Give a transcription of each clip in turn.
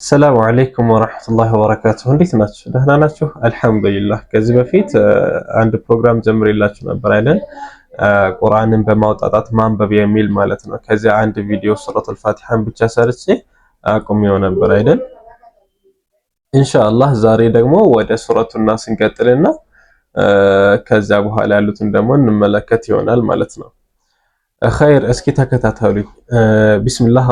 ሰላሙ አለይኩም ወራህመቱላሂ ወበረካቱሁ። እንዴት ናችሁ? ደህና ናችሁ? አልሐምዱሊላህ። ከዚህ በፊት አንድ ፕሮግራም ጀምሬላችሁ ነበር አይደል? ቁርአንን በማውጣጣት ማንበብ የሚል ማለት ነው። ከዚያ አንድ ቪዲዮ ሱረቱል ፋቲሃን ብቻ ሰርቼ አቁሜው ነበር አይደል? ኢንሻአላህ ዛሬ ደግሞ ወደ ሱረቱ ናስ እንቀጥልና ከዛ በኋላ ያሉትን ደግሞ እንመለከት ይሆናል ማለት ነው። ኸይር እስኪ ተከታተሉኝ። ቢስሚላህ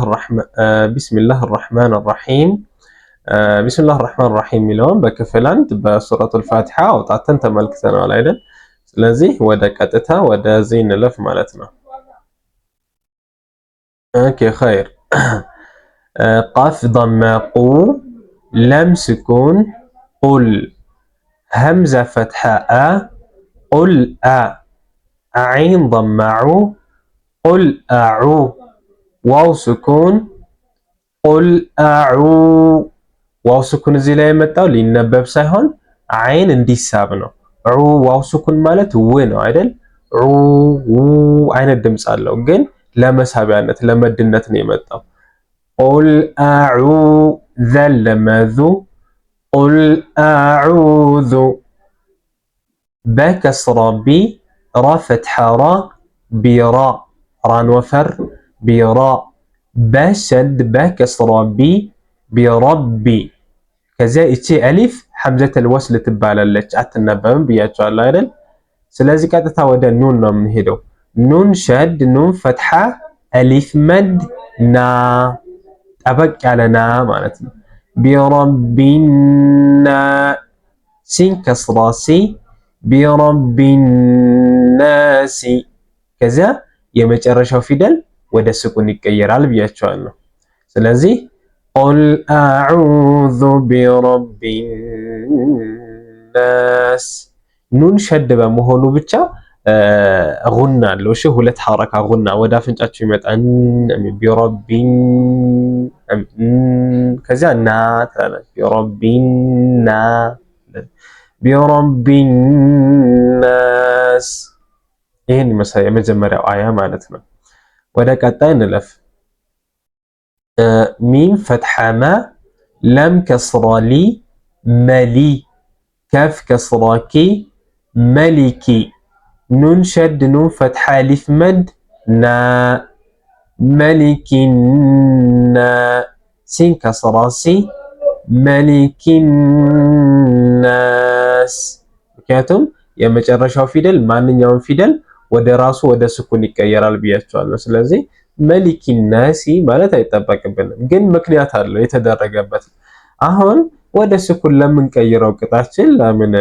ራህማን ራሂም ቢስሚላህ ራህማን ራሂም የሚለውን በክፍል አንድ በሱረቱል ፋቲሃ አውጣተን ተመልክተናል አይደል? ስለዚህ ወደ ቀጥታ ወደዚህ እንለፍ ማለት ነው። ኦኬ ኸይር ቃፍ ضم ቁ ለም ስኩን ቁል ሀምዛ ፈትሐ አ ቁል አ عين ضمعوا قل أعو واو سكون قل أعو واو سكون እዚህ ላይ የመጣው ሊነበብ ሳይሆን አይን እንዲሳብ ነው። ዑ ዋው ስኩን ማለት ው ነው አይደል? ዑ አይነት ድምፅ አለው ግን ለመሳቢያነት ለመድነት ነው የመጣው። ቁል አዑ ዘለመዙ ቁል አዑዙ በከስራ ቢ ራ ፈትሐ ራ ቢራ ራን ወፈር ቢራ በሸድ በከስራ ቢ ቢረቢ ከዚያ እቺ አሊፍ ሐምዘተል ወስል ትባላለች፣ አትነበብም ብያቸዋለሁ አይደል? ስለዚህ ቀጥታ ወደ ኑን ነው የምንሄደው። ኑን ሸድ ኑን ፈትሐ አሊፍ መድ ና ጠበቅ ያለ ና ማለት ነው። ቢረቢና ሲን ከስራ ሲ ቢረቢናሲ ከዚያ የመጨረሻው ፊደል ወደ ስኩን ይቀየራል ብያቸዋለሁ። ስለዚህ ቁል አዑዙ ቢረቢናስ ኑን ሸድ በመሆኑ ብቻ ጉና አለው። እሺ ሁለት ሐረካ ጉና ወደ አፍንጫቸው ይመጣ ቢረቢን ከዚያ ና ትላለች ቢረቢና ቢረቢናስ ይህን ይመስላል የመጀመሪያው አያ ማለት ነው። ወደ ቀጣይ እንለፍ። ሚም ፈትሐ ማ ለም ከስራ ሊ መሊ ከፍ ከስራ ኪ መሊኪ ኑን ሸድ ኑን ፈትሐ ሊፍ መድ ና መሊኪና ሲን ከስራ ሲ መሊኪናስ ምክንያቱም የመጨረሻው ፊደል ማንኛውም ፊደል ወደ ራሱ ወደ ስኩን ይቀየራል ብያቸዋለሁ። ስለዚህ መሊኪናሲ ማለት አይጠበቅብንም፣ ግን ምክንያት አለው የተደረገበት። አሁን ወደ ስኩን ለምንቀይረው ቅጣችን ለምን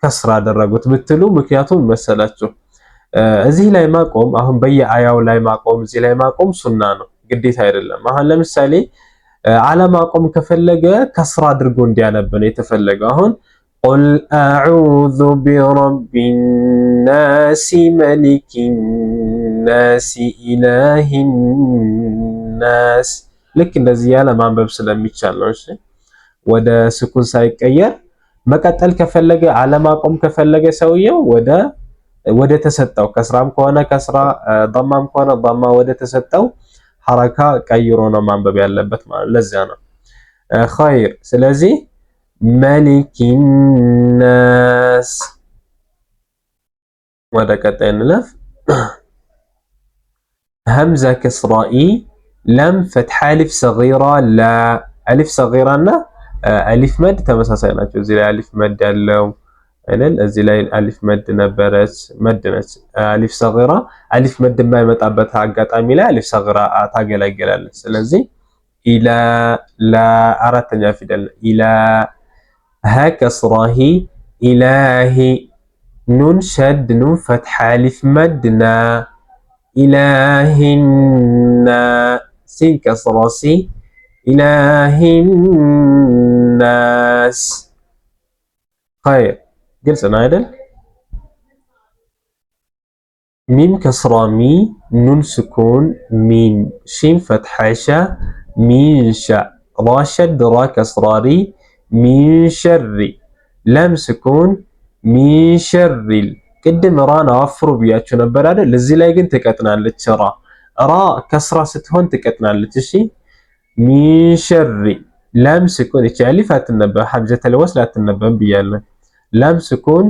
ከስራ አደረጉት ብትሉ ምክንያቱም መሰላችሁ እዚህ ላይ ማቆም አሁን በየአያው ላይ ማቆም እዚህ ላይ ማቆም ሱና ነው፣ ግዴታ አይደለም። አሁን ለምሳሌ አለማቆም ከፈለገ ከስራ አድርጎ እንዲያነብ ነው የተፈለገው። አሁን ቁል አዑዙ ቢረቢናሲ መሊኪናሲ ኢላሂናስ ልክ እንደዚህ ያለ ማንበብ ስለሚቻል ነው። እሺ ወደ ስኩን ሳይቀየር መቀጠል ከፈለገ አለማቆም ከፈለገ ሰውየው ወደ ተሰጠው ከስራም ከሆነ ከስራ ضማም ከሆነ ضማ ወደ ተሰጠው ሐረካ ቀይሮ ነው ማንበብ ያለበት ማለት ለዚያ ነው። ኸይር ስለዚህ መሊኪናስ ወደ ቀጣይ እንለፍ። ሀምዛ ከስራኢ ለም ፈትሐ አሊፍ ሰጊራ ላ አሊፍ ሰጊራና አሊፍ መድ ተመሳሳይ ናቸው። እዚህ ላይ አሊፍ መድ ያለው አይደል? እዚህ ላይ አሊፍ መድ ነበረች መድ ነች። አሊፍ ሰጊራ አሊፍ መድ የማይመጣበት አጋጣሚ ላይ አሊፍ ሰጊራ ታገለግላለች። ስለዚህ ኢላ ላ አራተኛ ፊደል ኢላ ሀ ከስራሂ ኢላሂ ኑን ሸድ ኑን ፈትሐ አሊፍ መድ ና ኢላሂና ሲን ከስራ ሲ ኢላሂናስ ኸይር ግልጽ ነው አይደል? ሚም ከስራ ሚ ኑን ስኩን ሚን ሺን ፈትሐ ሻ ሚንሻ ራ ሸድ ራ ከስራ ሪ ሚን ሸሪ ለም ስኩን ሚን ሸሪል ቅድም ራን አወፍሩ ብያችሁ ነበር አይደል? እዚህ ላይ ግን ትቀጥናለች። ራ ከስራ ስትሆን ትቀጥናለች። እሺ ሚን ሸሪ ላም ስኩን እቺ አሊፍ አትነበብ ሐምዘተል ወስል አትነበብም ብያለሁ። ላም ስኩን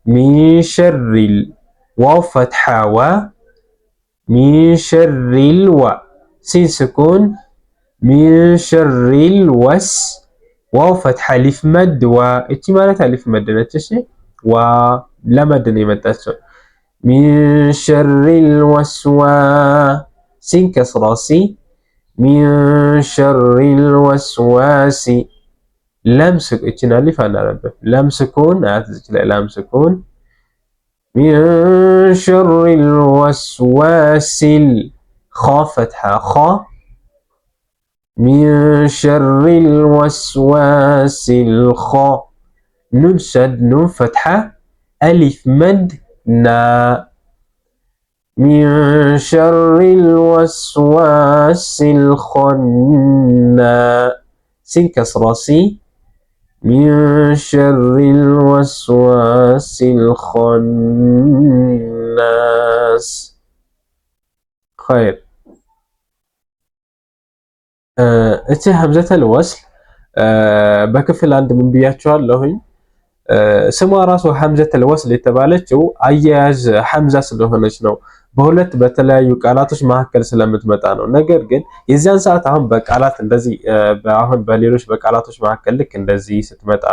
ሚን ሸሪል ዋው ፈትሐ ዋ ሚን ሸሪል ዋ ሲን ስኩን ሚን ሸሪል ወስ ዋው ፈትሐ አሊፍ መድ ዋ እቺ ማለት አሊፍ መድ ነች። እሺ ዋ ለመድ ነው የመጣችው። ሚን ሸሪል ወስዋ ሲን ከስራ ሲ ሚን ሸሪል ወስዋሲ ለም ስኩን እቺን አሊፍ አናነብም። ለም ስኩን አያት እዚህ ላይ ለም ስኩን ሚን ሸሪል ወስዋሲል ኸ ፈትሐ ኸ ሚን ሸሪል ወስዋሲል ኸ ኑን ሸድ ኑን ፈትሐ አሊፍ መድ ና ሚን ሸሪል ወስዋሲል ኸና ሲን ከስራ ሲ ሚን ሸሪል ወስዋሲል ኸናስ ኸይር። እቺ ሐምዘተል ወስል በክፍል አንድ ምን ብያቸዋለሁኝ? ስሟ ራሱ ሐምዘተል ወስል የተባለችው አያያዝ ሐምዛ ስለሆነች ነው። በሁለት በተለያዩ ቃላቶች መካከል ስለምትመጣ ነው። ነገር ግን የዚያን ሰዓት አሁን በቃላት እንደዚህ አሁን በሌሎች በቃላቶች መካከል ልክ እንደዚህ ስትመጣ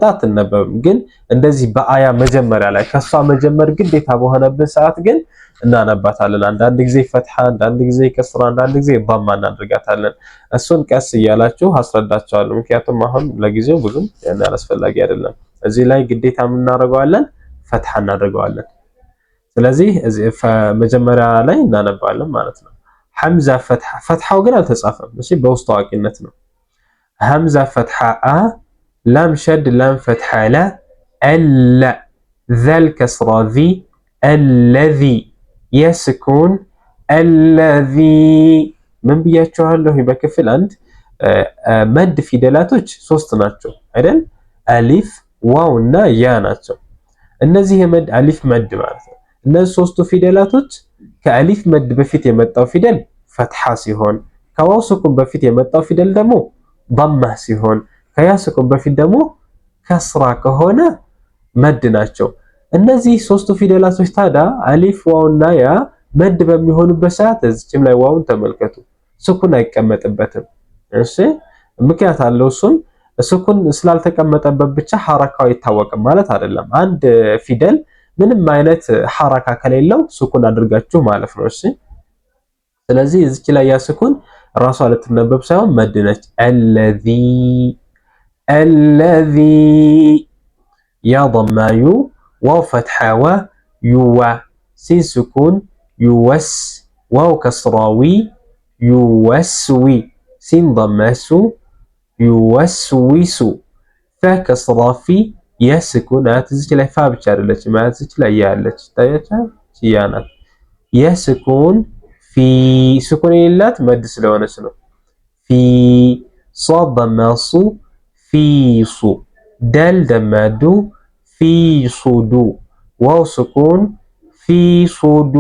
አትነበብም። ግን እንደዚህ በአያ መጀመሪያ ላይ ከሷ መጀመር ግዴታ በሆነብን ሰዓት ግን እናነባታለን። አንዳንድ ጊዜ ፈትሐ፣ አንዳንድ ጊዜ ከስራ፣ አንዳንድ ጊዜ ዳማ እናደርጋታለን። እሱን ቀስ እያላችሁ አስረዳቸዋለሁ። ምክንያቱም አሁን ለጊዜው ብዙም ያን አስፈላጊ አይደለም። እዚህ ላይ ግዴታ ምን እናደርገዋለን? ፈትሐ እናደርገዋለን። ስለዚህ መጀመሪያ ላይ እናነባለን ማለት ነው። ሐምዛ ፈትሐ፣ ፈትሐው ግን አልተጻፈም። እሺ በውስጥ ታዋቂነት ነው። ሐምዛ ፈትሐ አ ላም ሸድ ላም ፈትሐ ላ አለ ዘል ከስራ ዚ አለዚ የስኩን አለዚ ምን ብያችኋለሁ? በክፍል አንድ መድ ፊደላቶች ሶስት ናቸው አይደል? አሊፍ ዋው እና ያ ናቸው። እነዚህ የመድ አሊፍ መድ ማለት ነው። እነዚህ ሶስቱ ፊደላቶች ከአሊፍ መድ በፊት የመጣው ፊደል ፈትሐ ሲሆን ከዋው ስኩን በፊት የመጣው ፊደል ደግሞ ዳማ ሲሆን ከያ ስኩን በፊት ደግሞ ከስራ ከሆነ መድ ናቸው። እነዚህ ሶስቱ ፊደላቶች ታዲያ አሊፍ ዋውና ያ መድ በሚሆኑበት ሰዓት እዚህም ላይ ዋውን ተመልከቱ፣ ስኩን አይቀመጥበትም። እሺ ምክንያት አለው። እሱም ስኩን ስላልተቀመጠበት ብቻ ሐረካው አይታወቅም ማለት አይደለም። አንድ ፊደል ምንም አይነት ሐረካ ከሌለው ስኩን አድርጋችሁ ማለት ነው። እሺ ስለዚህ እዚች ላይ ያ ስኩን ራሷ ልትነበብ ሳይሆን መድ ነች። አለዚ ያ ضማዩ ዋው ፈትሐ ዋ ዩዋ ሲን ስኩን ዩወስ ዋው ከስራዊ ዩወስዊ ሲን ضመሱ ዩወስዊሱ ፈ ከስራፊ የስኩን አት እዚች ላይ ፋ ብቻ አይደለች ማለት እዚች ላይ ያለች ታያቻ ሲያናት የስኩን ፊ ስኩን የሌላት መድ ስለሆነች ነው። ፊ ሷድ ضመሱ ፊሱ ደል ደመዱ ፊሱዱ ዋው ስኩን ፊሱዱ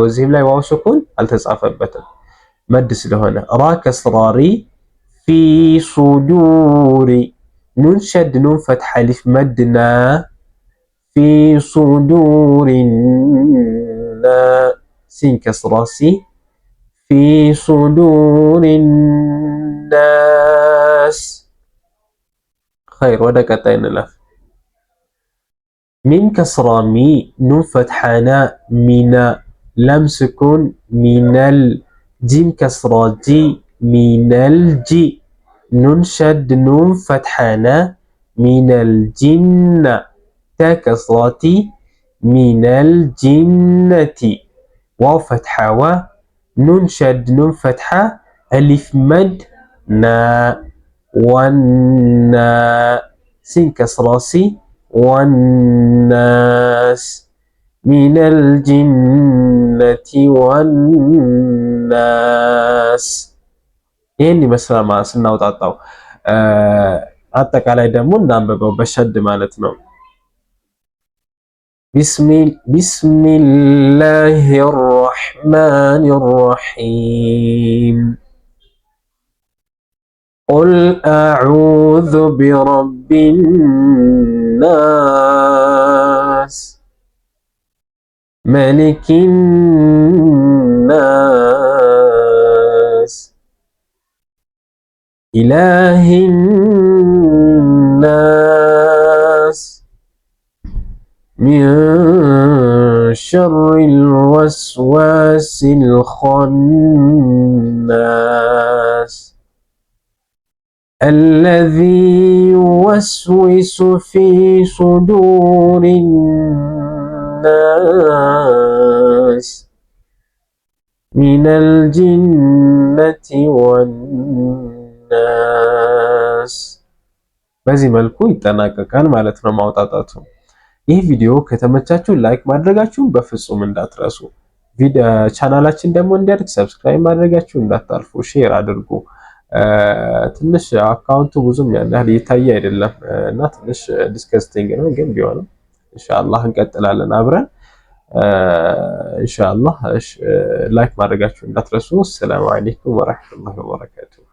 እዚህም ላይ ዋው ስኩን አልተጻፈበትም መድ ስለሆነ። ራ ከስራሪ ፊሱዱሪ ኑን ሸድ ኑን ፈትሐ አሊፍ መድና ፊሱዱሪና ሲን ከስራ ሲ ፊሱዱሪናስ ኸይር። ወደ ቀጣይ እንለፍ። ሚን ከስራ ሚ ኑን ፈትሐና ሚና ለም ስኩን ሚነል ጂም ከስራ ጂ ሚነል ጂ ኑን ሸድ ኑን ፈትሐና ሚነል ጂና ታ ከስራቲ ሚነል ጂነቲ ዋው ፈትሐ ዋ ኑን ሸድ ኑን ፈትሐ አሊፍ መድ ና ወና ሲን ከስራ ሲ ወናስ ሚነል ጂነቲ ወናስ ይህን ይመስላል ማለት ስናውጣጣው። አጠቃላይ ደግሞ እናንብበው በሸድ ማለት ነው። ቢስሚላሂ الرحمن الرحيم قل أعوذ برب الناس ملك الناس إله الناس من شر الوسواس الخناس الذي يوسوس في صدور الناس من الجنة والناس በዚህ መልኩ ይጠናቀቃል ማለት ነው ማውጣጣቱ። ይህ ቪዲዮ ከተመቻችሁ ላይክ ማድረጋችሁን በፍጹም እንዳትረሱ። ቻናላችን ደግሞ እንዲያድግ ሰብስክራይብ ማድረጋችሁ እንዳታልፉ፣ ሼር አድርጉ። ትንሽ አካውንቱ ብዙም ያን ያህል እየታየ አይደለም እና ትንሽ ዲስከስቲንግ ነው፣ ግን ቢሆንም ኢንሻአላህ እንቀጥላለን አብረን ኢንሻአላህ። ላይክ ማድረጋችሁ እንዳትረሱ። ሰላም አለይኩም ወራህመቱላሂ ወበረካቱሁ።